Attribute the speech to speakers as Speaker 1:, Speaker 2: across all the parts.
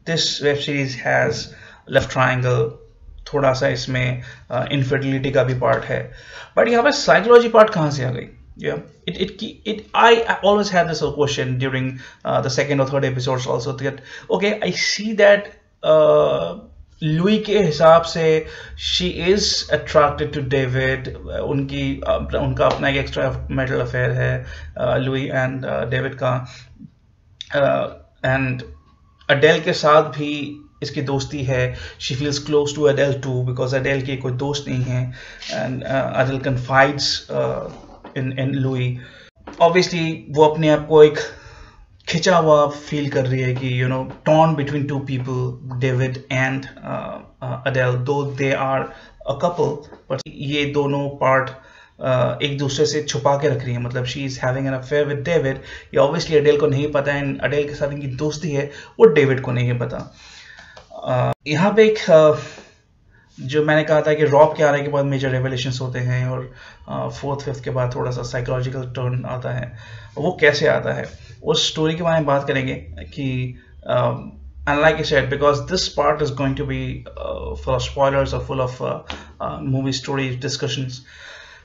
Speaker 1: This web series has love triangle, थोड़ा सा इसमें इनफिडिलिटी का भी पार्ट है, बट यहाँ पे साइकोलॉजी पार्ट कहाँ से आ गई? Yeah, I always had this question during the second or third episodes also that okay, I see that Louise के हिसाब से she is attracted to David, उनका अपना एक एक्स्ट्रा मैरिटल अफेयर है लुई एंड डेविड का, एंड अडेल के साथ भी इसकी दोस्ती है. She feels close to Adele too because Adele की कोई दोस्त नहीं है, and Adele confides in Louise. Obviously वो अपने आप को एक खिंचा हुआ फील कर रही है कि torn between two people, David and Adele, though they are a couple, but ये दोनों पार्ट एक दूसरे से छुपा के रख रही है. मतलब she is having an affair with David, ये ऑब्वियसली अडेल को नहीं पता, एंड अडेल के साथ इनकी दोस्ती है वो डेविड को नहीं पता. यहाँ पे एक जो मैंने कहा था कि रॉब के आने के बाद मेजर रेवलेशंस होते हैं और फोर्थ फिफ्थ के बाद थोड़ा सा साइकोलॉजिकल टर्न आता है, वो कैसे आता है उस स्टोरी के बारे में बात करेंगे कि and like I said, because this part is going to be full of spoilers or full of movie story discussions.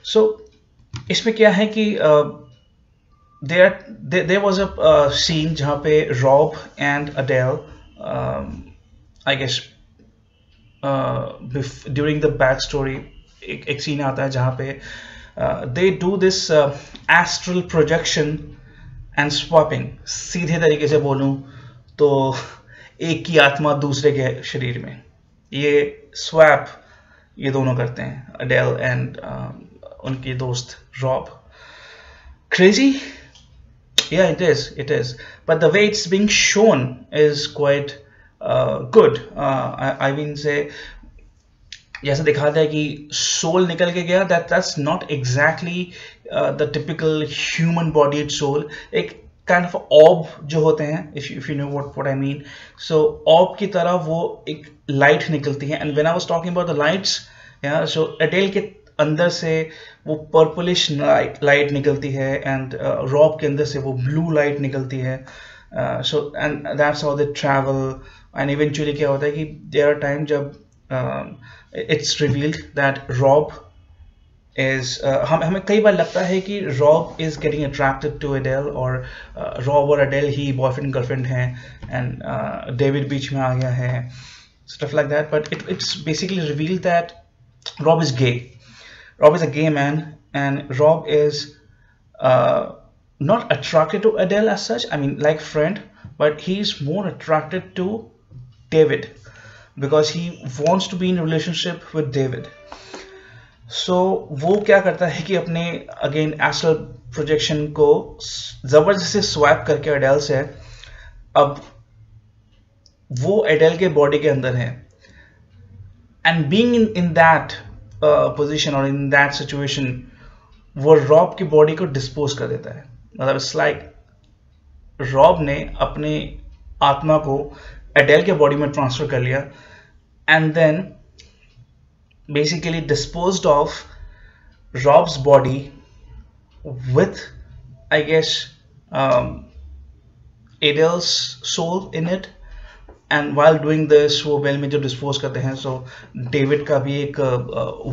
Speaker 1: So इसमें क्या है कि there was a scene जहाँ पे Rob and Adele, I guess during the back story एक सीन आता है जहाँ पे they do this astral projection and swapping. सीधे तरीके से बोलूं तो एक की आत्मा दूसरे के शरीर में, ये स्वैप ये दोनों करते हैं, अडेल एंड उनकी दोस्त Rob. Crazy? Yeah, it is, but the way it's being shown is quite good. I mean से जैसे दिखाता है कि सोल निकल के गया, that's not exactly the typical human bodied soul. एक kind of orb जो होते हैं, if you know what I mean. So orb की तरह वो एक light निकलती है, and when I was talking about the lights, yeah, so Adele के अंदर से वो purplish light निकलती है, and Rob के अंदर से वो blue light निकलती है. So and that's how they travel, and eventually क्या होता है कि there are times जब it's revealed that Rob is हमें कई बार लगता है कि Rob is getting attracted to Adele, और Rob और Adele ही बॉयफ्रेंड गर्लफ्रेंड हैं, and David बीच में आ गया है, stuff like that. But it's basically revealed that Rob is gay. Rob is a gay man, and Rob is not attracted to Adele as such, I mean like friend, but he's more attracted to David because he wants to be in a relationship with David. So वो क्या करता है कि अपने again astral projection को जबरदस्ती swap करके अडेल से, अब वो अडेल के बॉडी के अंदर है, and being in that position और इन दैट सिचुएशन वो रॉब की बॉडी को डिस्पोज कर देता है. मतलब इट्स लाइक रॉब ने अपनी आत्मा को अडेल के बॉडी में ट्रांसफर कर लिया, and then basically disposed of Rob's body with, I guess, Adele's soul in it. And while doing this वो वेल में जो डिस्पोज करते हैं, सो डेविड का भी एक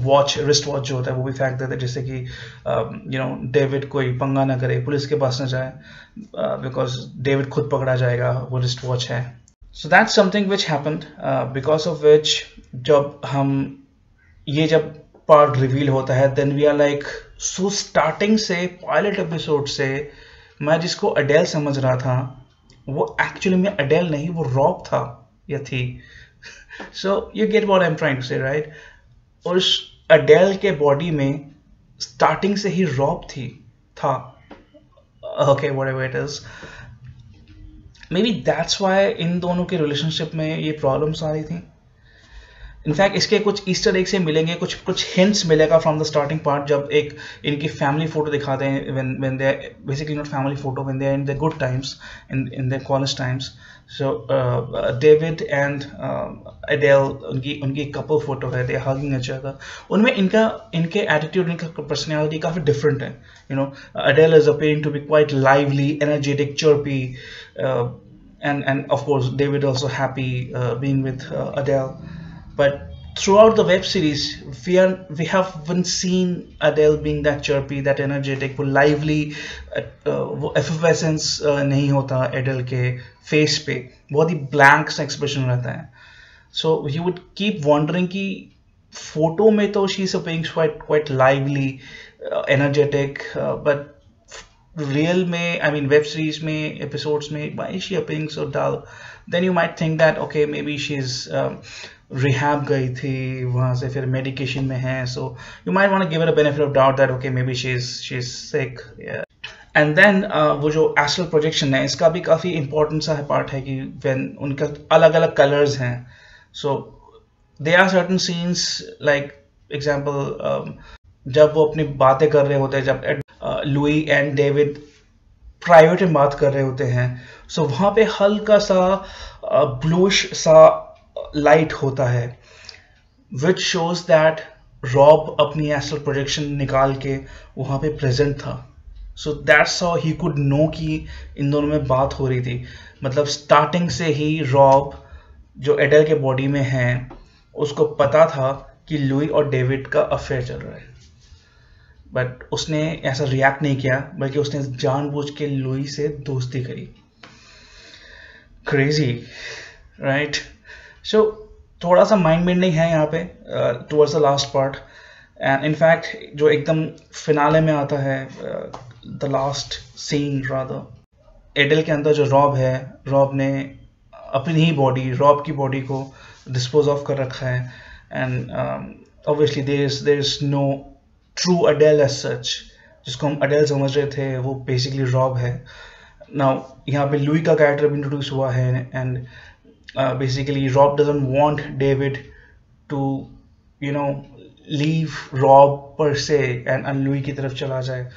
Speaker 1: वॉच, रिस्ट वॉच जो होता है वो भी फेंक देते हैं, जिससे कि डेविड कोई पंगा ना करे, पुलिस के पास ना जाए, बिकॉज डेविड खुद पकड़ा जाएगा, वो रिस्ट वॉच है. So that's something which happened, because of which जब जब पार्ट रिवील होता है, then we are like, so starting से पायलट एपिसोड से मैं जिसको अडेल समझ रहा था वो एक्चुअली में अडेल नहीं, वो रॉब था या थी. So you get what I'm trying to say, right? और उस अडेल के बॉडी में स्टार्टिंग से ही रॉब था. Okay, whatever it is. Maybe that's why इन दोनों के रिलेशनशिप में ये प्रॉब्लम्स आ रही थी. इनफैक्ट इसके कुछ ईस्टर एग से मिलेंगे, कुछ हिंट्स मिलेगा फ्रॉम द स्टार्टिंग पार्ट, जब एक इनकी फैमिली फोटो दिखाते हैं, when they are basically not family photo, when they are in the good times, in the college times. So David and Adele उनकी कपल फोटो है, they are hugging each other. उनमें इनके attitude, इनका personality काफ़ी different है. Adele is appearing to be quite lively, energetic, chirpy, and of course David also happy being with Adele. But throughout the web series, we haven't seen Adele being that chirpy, that energetic, वो lively, वो effervescence नहीं होता Adele के face पे, बहुत ही blank सा expression रहता है. So you would keep wondering कि photo में तो she's appearing quite lively, energetic, but real में, I mean web series में, episodes में, why is she appearing so dull? Then you might think that okay, maybe she's rehab गई थी, वहाँ से फिर medication में है, so you might want to give it a benefit of doubt that okay, maybe she's sick. Yeah. And then वो जो astral projection है, इसका भी काफ़ी important सा part है कि when उनका अलग-अलग colors हैं, so there are certain scenes like example जब वो अपनी बातें कर रहे होते हैं, जब लुई एंड डेविड प्राइवेट में बात कर रहे होते हैं, सो वहाँ पे हल्का सा ब्लूइश सा लाइट होता है, विच शोज दैट रॉब अपनी एस्ट्रल प्रोजेक्शन निकाल के वहाँ पे प्रेजेंट था. So that's how he could know कि इन दोनों में बात हो रही थी. मतलब स्टार्टिंग से ही रॉब जो एडल के बॉडी में है उसको पता था कि लुई और डेविड का अफेयर चल रहा है, बट उसने ऐसा रिएक्ट नहीं किया, बल्कि उसने जानबूझ के लुई से दोस्ती करी. Crazy, right? सो थोड़ा सा माइंड बेंडिंग है यहाँ पे towards the last part. And in fact जो एकदम फिनाले में आता है, द लास्ट सीन रादर, एडल के अंदर जो रॉब है, रॉब ने अपनी ही बॉडी, रॉब की बॉडी को डिस्पोज ऑफ कर रखा है. And obviously there is no true Adele as such. जिसको हम अडेल समझ रहे थे वो बेसिकली रॉब है. नाउ यहाँ पे लुई का कैरेक्टर भी इंट्रोड्यूस हुआ है, and basically Rob doesn't want David to you know leave Rob पर से एंड लुई की तरफ चला जाए.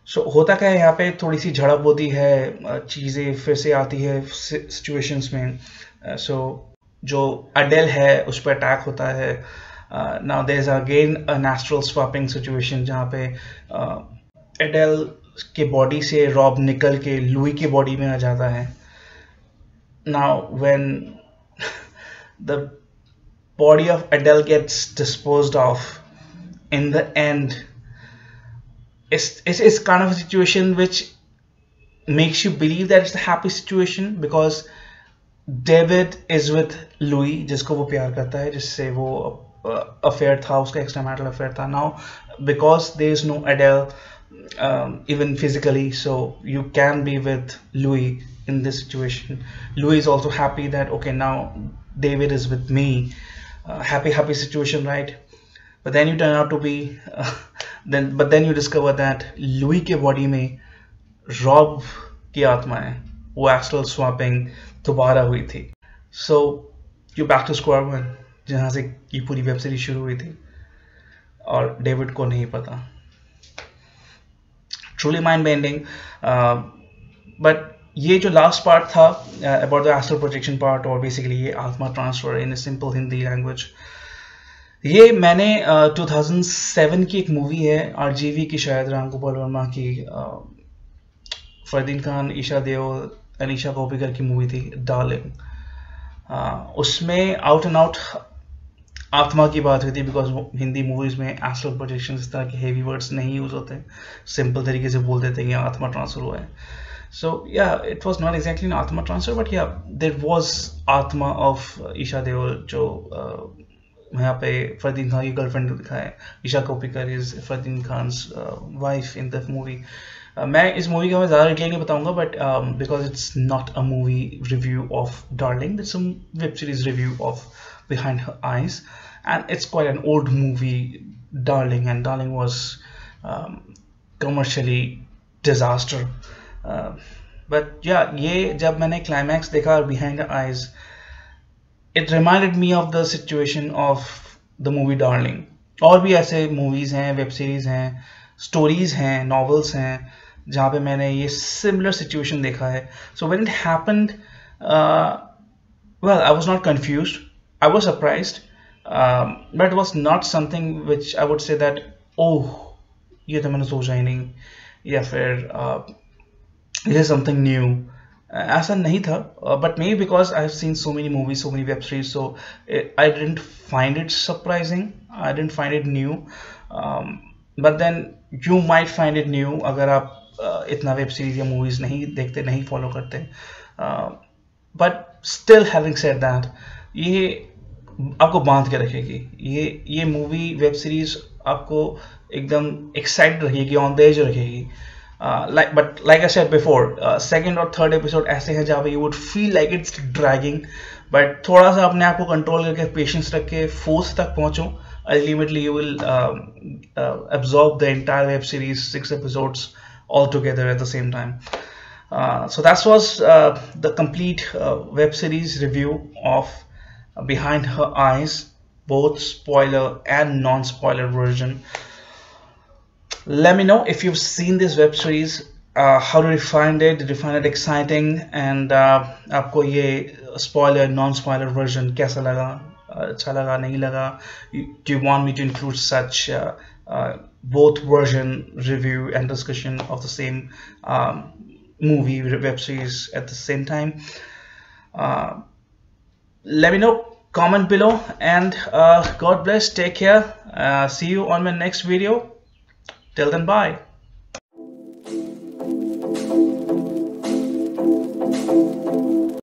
Speaker 1: सो होता क्या है, यहाँ पे थोड़ी सी झड़प होती है, चीज़ें फिर से आती है सिचुएशंस में. सो जो अडेल है उस पर अटैक होता है. Now there's again a natural swapping situation जहाँ पे एडल के बॉडी से रॉब निकल के लुई के बॉडी में आ जाता है. Now when the body of Adele gets disposed of in the end, it's kind of a situation which makes you believe that it's a happy situation because David is with Louis जिसको वो प्यार करता है, जिससे वो affair था, उसका extra marital affair था. Now because there is no Adele even physically, so you can be with Louise in this situation. Louise is also happy that okay now David is with me. Happy situation, right? But then you turn out to be then you discover that Louise के body में Rob की आत्मा है, वो astral swapping दोबारा हुई थी. So you back to square one, जहाँ से ये पूरी वेब सीरीज शुरू हुई थी, और डेविड को नहीं पता. Truly mind bending. बट ये जो लास्ट पार्ट था about the astral projection part, और बेसिकली ये आत्मा transfer in simple Hindi language, ये मैंने 2007 की एक मूवी है RGV की, शायद राम गोपाल वर्मा की, फरदीन खान, ईशा देओल, अनीशा कोपिकर की मूवी थी डार्लिंग. उसमें आउट एंड आउट आत्मा की बात हुई थी, बिकॉज हिंदी मूवीज में एस्ट्रल प्रोजेक्शन इस तरह के हेवी वर्ड्स नहीं यूज होते, सिंपल तरीके से बोल देते हैं कि आत्मा ट्रांसफर हुआ है. So yeah it was not exactly an atma transfer, but yeah there was atma of Esha Deol, जो यहाँ पे फरदीन खान की गर्लफ्रेंड दिखा है. Esha Koppikar is Fardeen Khan's wife in the movie. मैं इस मूवी का मैं ज़्यादा डिटेल नहीं बताऊंगा, but because it's not a movie review of Darling, it's a web series review of Behind Her Eyes, and it's quite an old movie, Darling, and Darling was commercially disaster. But yeah, ये जब मैंने climax देखा Behind Her Eyes, it reminded me of the situation of the movie Darling. और भी ऐसे movies हैं, web series हैं, stories हैं, novels हैं, जहाँ पे मैंने ये similar situation देखा है. So when it happened, well, I was not confused. I was surprised, but it was not something which I would say that oh ये तो मैंने सोचा ही नहीं, या फिर this is something new. ऐसा नहीं था, but maybe because I have seen so many movies, so many web series, so I didn't find it surprising, I didn't find it new. But then you might find it new अगर आप इतना web series या movies नहीं देखते, नहीं follow करते. But still having said that, ये आपको बांध के रखेगी. ये मूवी वेब सीरीज आपको एकदम एक्साइटेड रखेगी, ऑन द एज रखेगी. But like I said before, second और third episode ऐसे हैं जहाँ पे you would feel like it's dragging, but थोड़ा सा अपने आप को कंट्रोल करके पेशेंस रख के फोर्थ तक पहुँचो. Ultimately you will absorb the entire web series, 6 episodes all together at the same time. So that was the complete web series review of Behind Her Eyes, both spoiler and non-spoiler version. Let me know if you've seen this web series. How did you find it? Did you find it exciting? And आपको ये spoiler non-spoiler version कैसा लगा? अच्छा लगा, नहीं लगा? Do you want me to include such both version review and discussion of the same movie web series at the same time? Let me know. Comment below, and God bless. Take care. See you on my next video. Till then, bye.